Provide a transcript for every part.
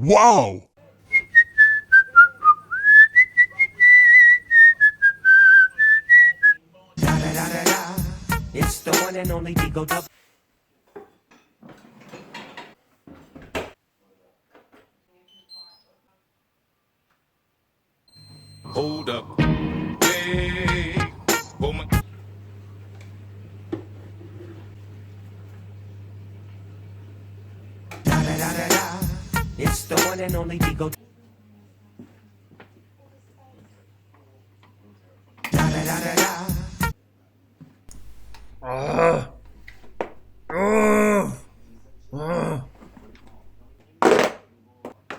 Wow! Da da da da da. It's the one and only Digo Dub. Hold up. Hey. Oh my. Da da da da da. It's the one and only Digo. Da da da da da.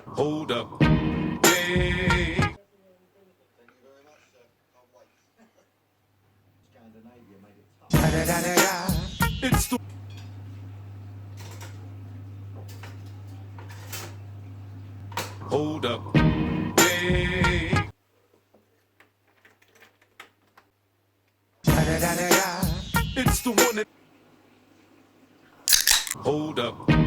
Hold up. Hey. Da da da da da. It's the. Hold up. Hey. Da da da da da. It's the one that. Hold up.